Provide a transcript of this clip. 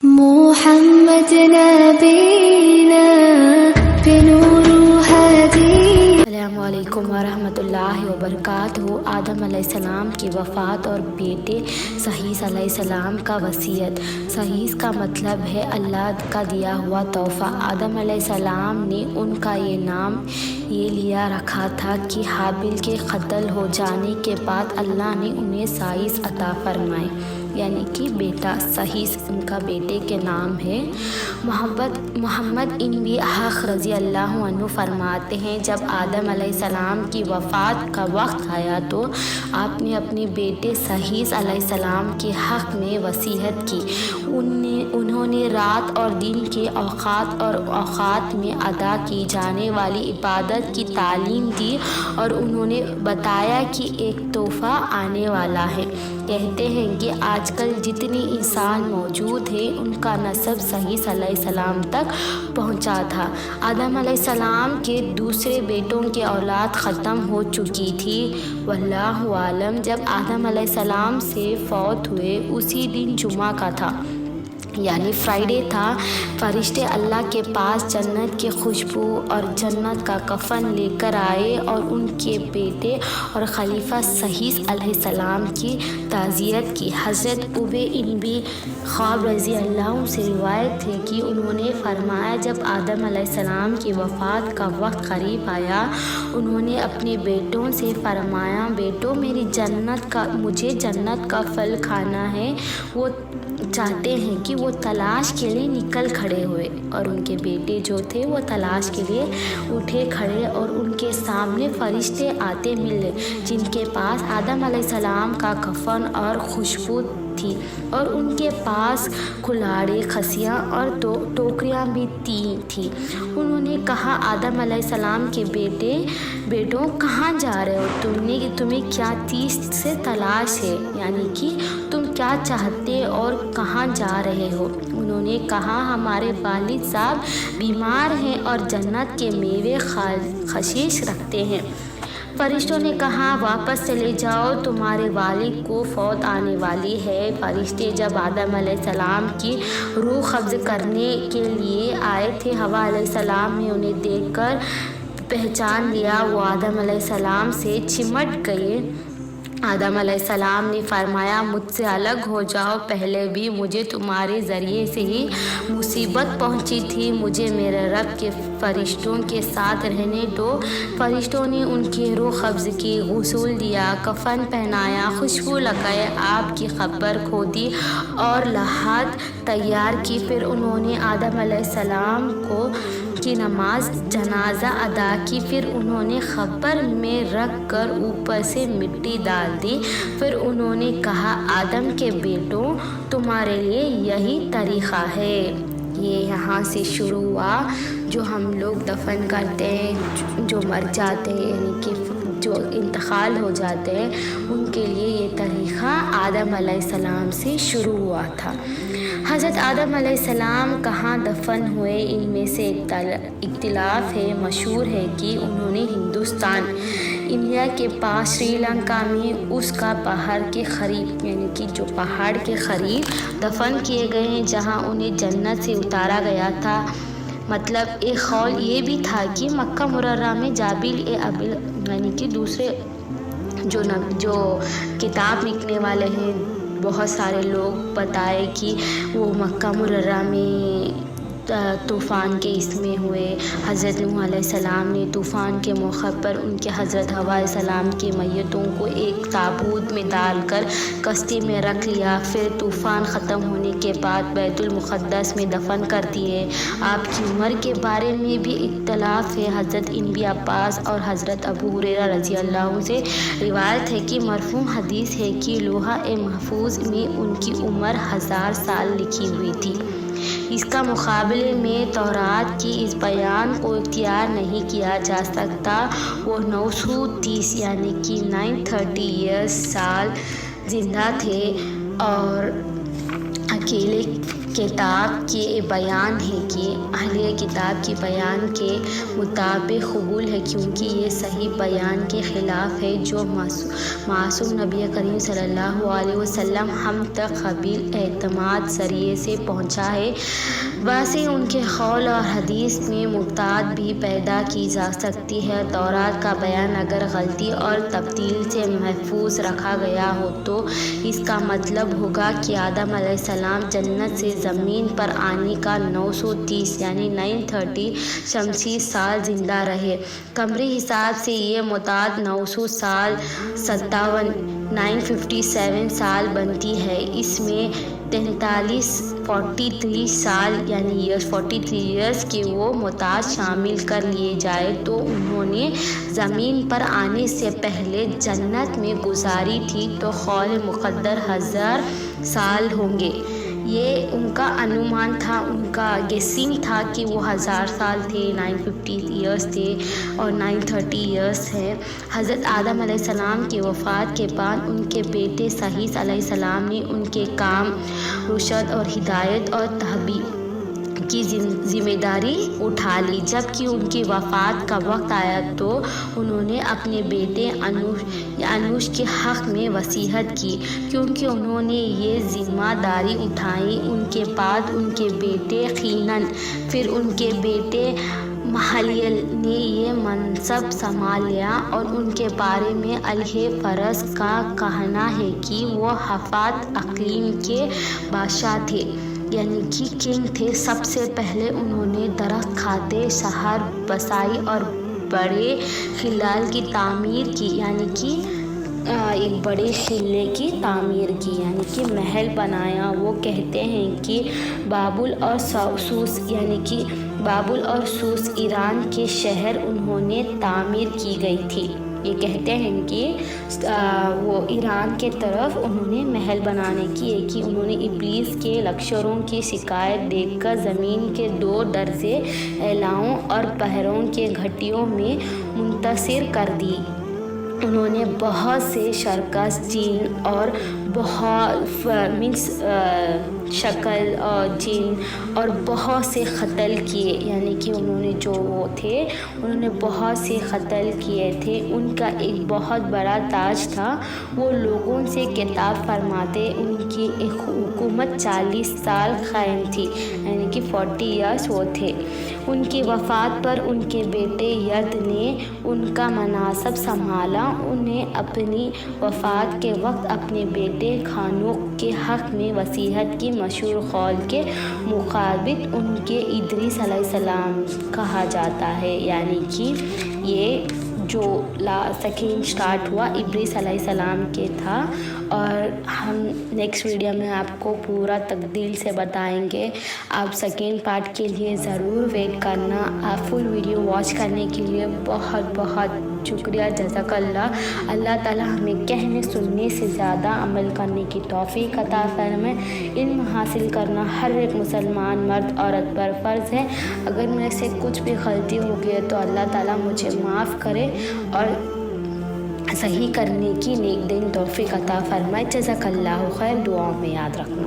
محمد نبینا بنور هدی۔ السلام علیکم ورحمۃ اللہ وبرکاتہ۔ آدم علیہ السلام کی وفات اور بیٹے صحیح علیہ السلام کا وصیت۔ صحیح کا مطلب ہے اللہ کا دیا ہوا تحفہ۔ آدم علیہ السلام نے ان کا یہ نام یہ لیا رکھا تھا کہ حابیل کے قتل ہو جانے کے بعد اللہ نے انہیں صحیح عطا فرمائے، یعنی کہ بیٹا صحیح ان کا بیٹے کے نام ہے۔ محمد ابن حق رضی اللہ عنہ فرماتے ہیں، جب آدم علیہ السلام کی وفات کا وقت آیا تو آپ نے اپنے بیٹے صحیح علیہ السلام کے حق میں وصیت کی۔ انہوں نے رات اور دن کے اوقات میں ادا کی جانے والی عبادت کی تعلیم دی اور انہوں نے بتایا کہ ایک تحفہ آنے والا ہے۔ کہتے ہیں کہ آج کل جتنے انسان موجود ہیں ان کا نسب صحیح علیہ السلام تک پہنچا تھا۔ آدم علیہ السلام کے دوسرے بیٹوں کی اولاد ختم ہو چکی تھی، واللہ عالم۔ جب آدم علیہ السلام سے فوت ہوئے اسی دن جمعہ کا تھا، یعنی فرائیڈے تھا۔ فرشتے اللہ کے پاس جنت کی خوشبو اور جنت کا کفن لے کر آئے اور ان کے بیٹے اور خلیفہ صحیح علیہ السلام کی تعزیت کی۔ حضرت ابی ابن کعب رضی اللہ عنہ سے روایت ہے کہ انہوں نے فرمایا، جب آدم علیہ السلام کی وفات کا وقت قریب آیا، انہوں نے اپنے بیٹوں سے فرمایا، بیٹوں مجھے جنت کا پھل کھانا ہے۔ وہ چاہتے ہیں کہ وہ تلاش کے لیے نکل کھڑے ہوئے، اور ان کے بیٹے جو تھے وہ تلاش کے لیے اٹھے کھڑے، اور ان کے سامنے فرشتے آتے ملے جن کے پاس آدم علیہ السلام کا کفن اور خوشبو تھی، اور ان کے پاس کلاڑی، خصیاں اور ٹوکریاں بھی تھیں۔ انہوں نے کہا، آدم علیہ السلام کے بیٹوں کہاں جا رہے ہو؟ تمہیں کیا چیز سے تلاش ہے، یعنی کہ تم کیا چاہتے اور کہاں جا رہے ہو؟ انہوں نے کہا، ہمارے والد صاحب بیمار ہیں اور جنت کے میوے خشیش رکھتے ہیں۔ فرشتوں نے کہا، واپس چلے جاؤ، تمہارے والد کو فوت آنے والی ہے۔ فرشتے جب آدم علیہ السلام کی روح قبض کرنے کے لیے آئے تھے، حوا علیہ السلام نے انہیں دیکھ کر پہچان لیا۔ وہ آدم علیہ السلام سے چمٹ گئے۔ آدم علیہ السلام نے فرمایا، مجھ سے الگ ہو جاؤ، پہلے بھی مجھے تمہارے ذریعے سے ہی مصیبت پہنچی تھی، مجھے میرے رب کے فرشتوں کے ساتھ رہنے دو۔ فرشتوں نے ان کی روح قبض کی، غسل دیا، کفن پہنایا، خوشبو لگائے، آپ کی قبر کھودی اور لحد تیار کی۔ پھر انہوں نے آدم علیہ السلام کی نماز جنازہ ادا کی، پھر انہوں نے قبر میں رکھ کر اوپر سے مٹی ڈال دی۔ پھر انہوں نے کہا، آدم کے بیٹوں، تمہارے لیے یہی طریقہ ہے۔ یہ یہاں سے شروع ہوا، جو ہم لوگ دفن کرتے ہیں، جو مر جاتے ہیں، یعنی کہ جو انتقال ہو جاتے ہیں، ان کے لیے یہ طریقہ آدم علیہ السلام سے شروع ہوا تھا۔ حضرت آدم علیہ السلام کہاں دفن ہوئے، ان میں سے اختلاف ہے۔ مشہور ہے کہ انہوں نے ہندوستان، انڈیا کے پاس سری لنکا میں اس کا پہاڑ کے قریب، یعنی کہ جو پہاڑ کے قریب دفن کیے گئے ہیں جہاں انہیں جنت سے اتارا گیا تھا۔ مطلب ایک قول یہ بھی تھا کہ مکہ مکرمہ میں جابیل یعنی کہ دوسرے جو کتاب لکھنے والے ہیں، بہت سارے لوگ بتائے کہ وہ مکہ مکرمہ میں طوفان کے اس میں ہوئے۔ حضرت نوح علیہ السلام نے طوفان کے موقع پر ان کے حضرت حوا علیہ السلام کی میتوں کو ایک تابوت میں ڈال کر کشتی میں رکھ لیا، پھر طوفان ختم ہونے کے بعد بیت المقدس میں دفن کر دیے۔ آپ کی عمر کے بارے میں بھی اختلاف ہے۔ حضرت ابن عباس اور حضرت ابو ہریرہ رضی اللہ عنہ سے روایت ہے کہ مرفوع حدیث ہے کہ لوح محفوظ میں ان کی عمر 1000 سال لکھی ہوئی تھی۔ اس کا مقابلے میں تورات کی اس بیان کو اختیار نہیں کیا جا سکتا۔ وہ 930 یعنی کہ 930 سال زندہ تھے اور اکیلے کتاب کے بیان ہے کہ اہل کتاب کے بیان کے مطابق قبول ہے، کیونکہ یہ صحیح بیان کے خلاف ہے جو معصوم نبی کریم صلی اللہ علیہ وسلم ہم تک قابل اعتماد ذریعے سے پہنچا ہے۔ ویسے ان کے قول اور حدیث میں مبتداء بھی پیدا کی جا سکتی ہے۔ تورات کا بیان اگر غلطی اور تبدیل سے محفوظ رکھا گیا ہو تو اس کا مطلب ہوگا کہ آدم علیہ السلام جنت سے زمین پر آنے کا 930 یعنی 930 شمسی سال زندہ رہے۔ قمری حساب سے یہ مدت 900 سال 957 سال بنتی ہے۔ اس میں 43 سال یعنی 43 ایئرس کے وہ مدت شامل کر لیے جائے تو انہوں نے زمین پر آنے سے پہلے جنت میں گزاری تھی تو قول مقدر 1000 سال ہوں گے۔ یہ ان کا انومان تھا، ان کا گیسنگ تھا کہ وہ 1000 سال تھے، 950 ایئرس تھے اور 930 ایئرس ہیں۔ حضرت آدم علیہ السلام کی وفات کے بعد ان کے بیٹے شیث علیہ السلام نے ان کے کام رشد اور ہدایت اور تحبیب کی ذمہ داری اٹھا لی۔ جب کہ ان کی وفات کا وقت آیا تو انہوں نے اپنے بیٹے انوش کے حق میں وصیت کی، کیونکہ انہوں نے یہ ذمہ داری اٹھائی۔ ان کے بعد ان کے بیٹے قینان، پھر ان کے بیٹے مہلیل نے یہ منصب سنبھال لیا، اور ان کے بارے میں اہل فرس کا کہنا ہے کہ وہ حفات اقلیم کے بادشاہ تھے، یعنی کہ کنگ تھے۔ سب سے پہلے انہوں نے درخت کھاتے شہر بسائی اور بڑے خلال کی تعمیر کی، یعنی کہ ایک بڑے قلعے کی تعمیر کی، یعنی کہ محل بنایا۔ وہ کہتے ہیں کہ بابل اور سوس ایران کے شہر انہوں نے تعمیر کی گئی تھی۔ یہ کہتے ہیں کہ وہ ایران کے طرف انہوں نے محل بنانے کی ہے کہ انہوں نے ابلیس کے لشکروں کی شکایت دیکھ کر زمین کے 2 درجے اعلاؤں اور پہاڑوں کے گھاٹیوں میں منتشر کر دی۔ انہوں نے بہت سے سرکس جن اور شکل اور جن اور بہت سے قتل کیے، یعنی کہ انہوں نے جو وہ تھے انہوں نے بہت سے قتل کیے تھے۔ ان کا ایک بہت بڑا تاج تھا، وہ لوگوں سے خطاب فرماتے۔ ان کی ایک حکومت 40 سال قائم تھی، یعنی کہ 40 ایئرس وہ تھے۔ ان کی وفات پر ان کے بیٹے ید نے ان کا منصب سنبھالا۔ انہیں اپنی وفات کے وقت اپنے بیٹے خانوخ کے حق میں وصیت کی۔ مشہور قول کے مطابق ان کے ادریس علیہ السلام کہا جاتا ہے، یعنی کہ یہ جو سیکنڈ سٹارٹ ہوا ادریس علیہ السلام کے تھا۔ اور ہم نیکسٹ ویڈیو میں آپ کو پورا تفصیل سے بتائیں گے۔ آپ سیکنڈ پارٹ کے لیے ضرور ویٹ کرنا۔ آپ فل ویڈیو واچ کرنے کے لیے بہت بہت شکریہ، جزاک اللہ۔ اللہ تعالیٰ ہمیں کہنے سننے سے زیادہ عمل کرنے کی توفیق عطا فرمائے۔ علم حاصل کرنا ہر ایک مسلمان مرد عورت پر فرض ہے۔ اگر میرے سے کچھ بھی غلطی ہو گئی ہے تو اللہ تعالیٰ مجھے معاف کرے اور صحیح کرنے کی نیک دین توفیق عطا فرمائے۔ جزاک اللہ خیر، دعاؤں میں یاد رکھنا۔